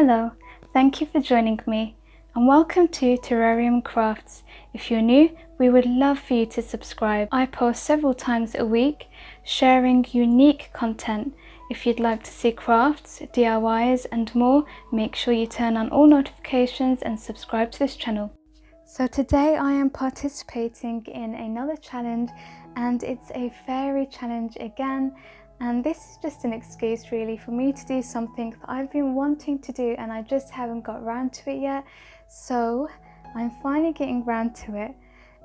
Hello, thank you for joining me and welcome to Terrarium Crafts. If you're new, we would love for you to subscribe. I post several times a week sharing unique content. If you'd like to see crafts, DIYs and more, make sure you turn on all notifications and subscribe to this channel. So today I am participating in another challenge, and it's a fairy challenge again. And this is just an excuse really for me to do something that I've been wanting to do and I just haven't got around to it yet. So I'm finally getting around to it.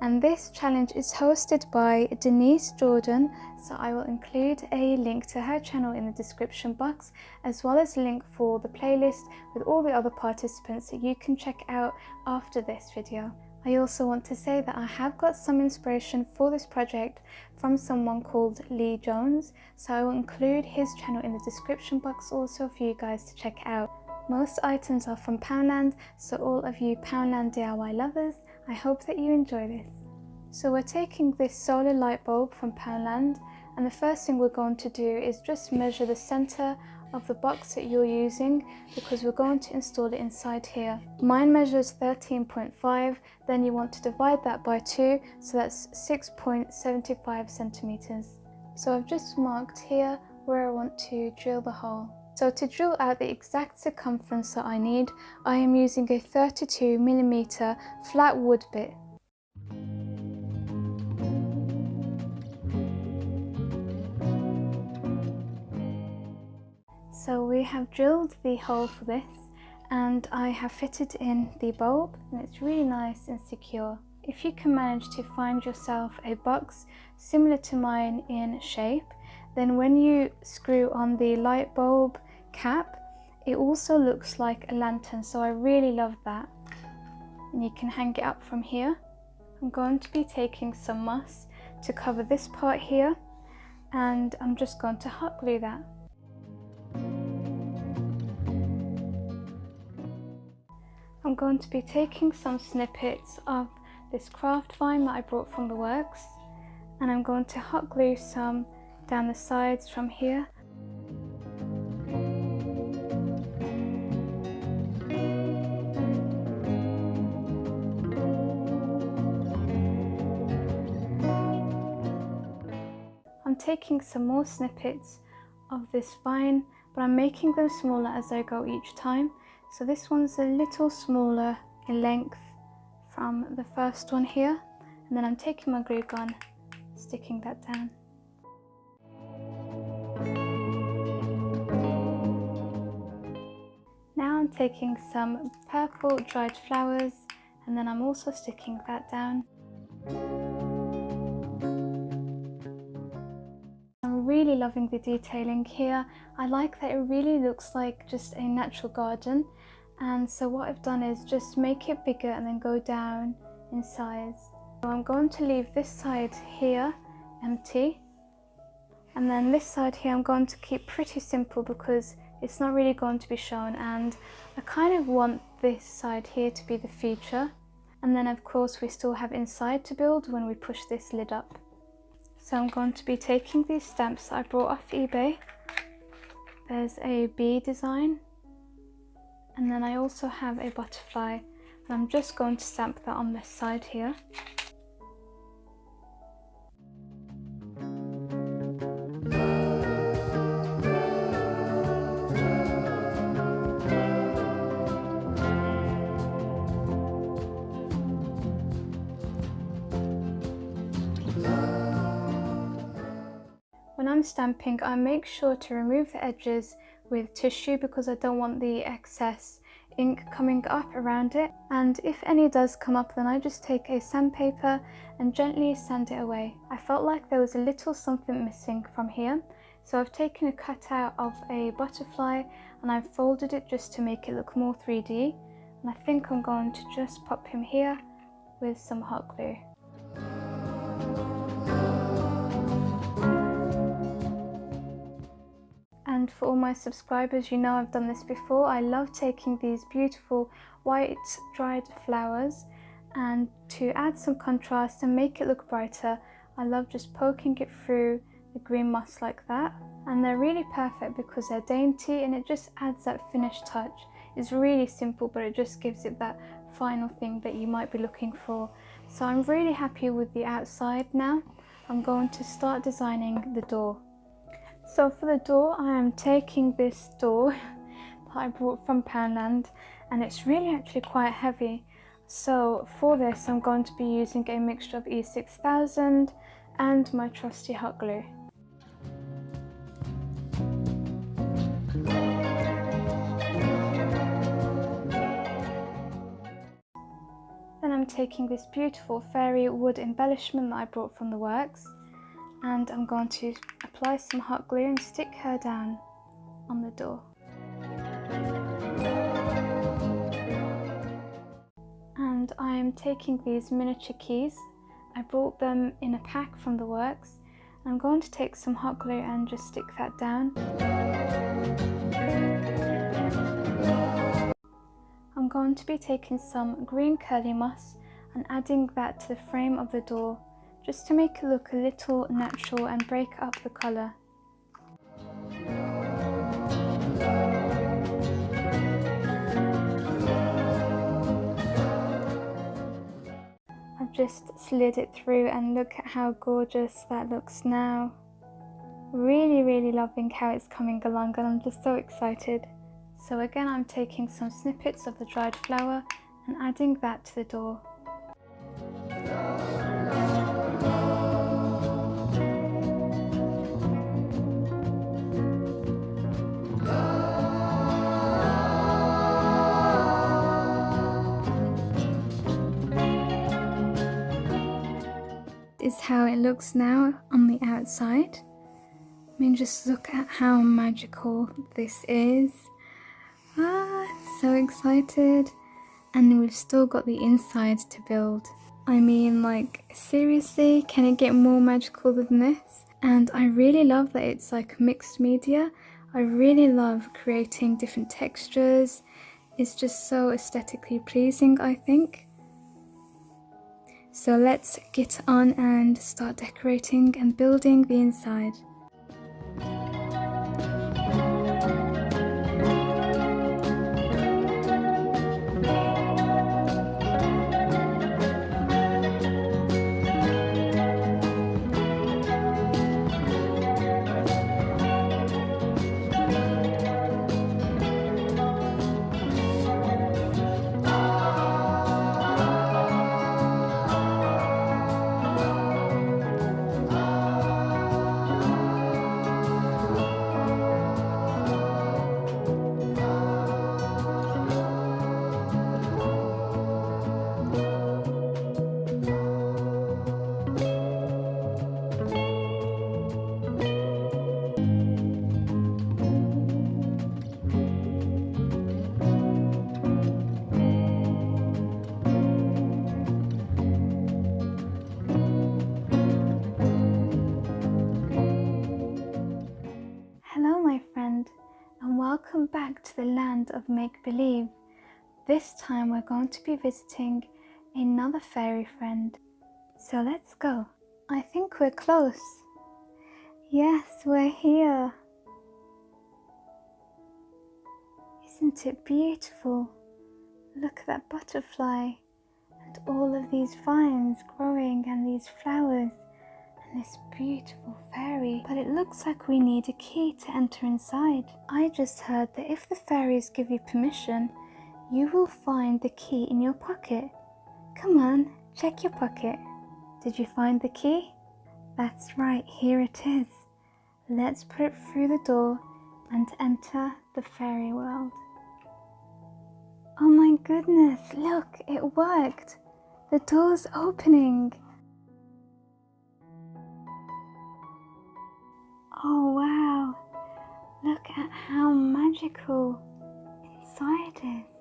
And this challenge is hosted by Denise Jordan, so I will include a link to her channel in the description box, as well as a link for the playlist with all the other participants that you can check out after this video. I also want to say that I have got some inspiration for this project from someone called Lee Jones, so I will include his channel in the description box also for you guys to check out. Most items are from Poundland, so all of you Poundland DIY lovers, I hope that you enjoy this. So we're taking this solar light bulb from Poundland, and the first thing we're going to do is just measure the center of the box that you're using, because we're going to install it inside here. Mine measures 13.5, then you want to divide that by 2, so that's 6.75 centimeters. So I've just marked here where I want to drill the hole. So to drill out the exact circumference that I need, I am using a 32mm flat wood bit. So we have drilled the hole for this, and I have fitted in the bulb, and it's really nice and secure. If you can manage to find yourself a box similar to mine in shape, then when you screw on the light bulb cap, it also looks like a lantern, so I really love that. And you can hang it up from here. I'm going to be taking some moss to cover this part here, and I'm just going to hot glue that. I'm going to be taking some snippets of this craft vine that I brought from the works, and I'm going to hot glue some down the sides from here. I'm taking some more snippets of this vine, but I'm making them smaller as I go each time. So this one's a little smaller in length from the first one here, and then I'm taking my glue gun, sticking that down. Now I'm taking some purple dried flowers, and then I'm also sticking that down. I'm really loving the detailing here. I like that it really looks like just a natural garden, and so what I've done is just make it bigger and then go down in size. So I'm going to leave this side here empty, and then this side here I'm going to keep pretty simple because it's not really going to be shown, and I kind of want this side here to be the feature, and then of course we still have inside to build when we push this lid up. So I'm going to be taking these stamps that I brought off eBay. There's a bee design, and then I also have a butterfly, and I'm just going to stamp that on this side here. When I'm stamping, I make sure to remove the edges with tissue because I don't want the excess ink coming up around it, and if any does come up, then I just take a sandpaper and gently sand it away. I felt like there was a little something missing from here, so I've taken a cutout of a butterfly and I've folded it just to make it look more 3D, and I think I'm going to just pop him here with some hot glue. And for all my subscribers, you know I've done this before. I love taking these beautiful white dried flowers, and to add some contrast and make it look brighter, I love just poking it through the green moss like that. And they're really perfect because they're dainty and it just adds that finished touch. It's really simple, but it just gives it that final thing that you might be looking for. So I'm really happy with the outside now. I'm going to start designing the door. So for the door, I am taking this door that I brought from Poundland, and it's really actually quite heavy. So for this, I'm going to be using a mixture of E6000 and my trusty hot glue. Then I'm taking this beautiful fairy wood embellishment that I brought from the works, and I'm going to apply some hot glue and stick her down on the door. And I am taking these miniature keys. I brought them in a pack from the works. I'm going to take some hot glue and just stick that down. I'm going to be taking some green curly moss and adding that to the frame of the door, just to make it look a little natural and break up the colour. I've just slid it through, and look at how gorgeous that looks now. Really loving how it's coming along, and I'm just so excited. So again, I'm taking some snippets of the dried flower and adding that to the door. This is how it looks now on the outside. I mean, just look at how magical this is. So excited. And we've still got the inside to build. I mean, like, seriously, can it get more magical than this? And I really love that it's like mixed media. I really love creating different textures. It's just so aesthetically pleasing, I think. So let's get on and start decorating and building the inside. Welcome back to the land of make-believe. This time we're going to be visiting another fairy friend. So let's go. I think we're close. Yes, we're here. Isn't it beautiful? Look at that butterfly and all of these vines growing and these flowers and this beautiful fairy. But it looks like we need a key to enter inside. I just heard that if the fairies give you permission, you will find the key in your pocket. Come on, check your pocket. Did you find the key? That's right, here it is. Let's put it through the door and enter the fairy world. Oh my goodness, look, it worked. The door's opening. Oh wow, look at how magical inside is.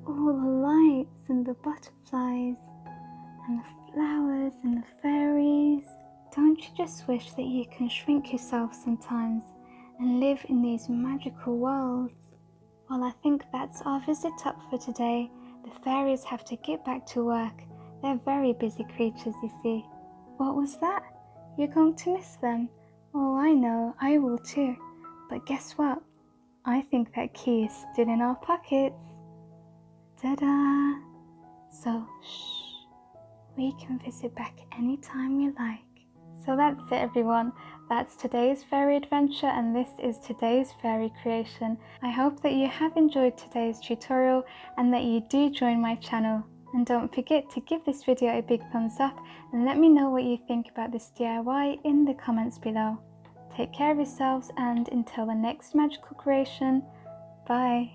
All the lights and the butterflies and the flowers and the fairies. Don't you just wish that you can shrink yourself sometimes and live in these magical worlds? Well, I think that's our visit up for today. The fairies have to get back to work. They're very busy creatures, you see. What was that? You're going to miss them. Oh, I know, I will too. But guess what? I think that key is still in our pockets. Ta-da! So, shh, we can visit back anytime we like. So that's it everyone, that's today's fairy adventure and this is today's fairy creation. I hope that you have enjoyed today's tutorial and that you do join my channel. And don't forget to give this video a big thumbs up and let me know what you think about this DIY in the comments below. Take care of yourselves and until the next magical creation, bye!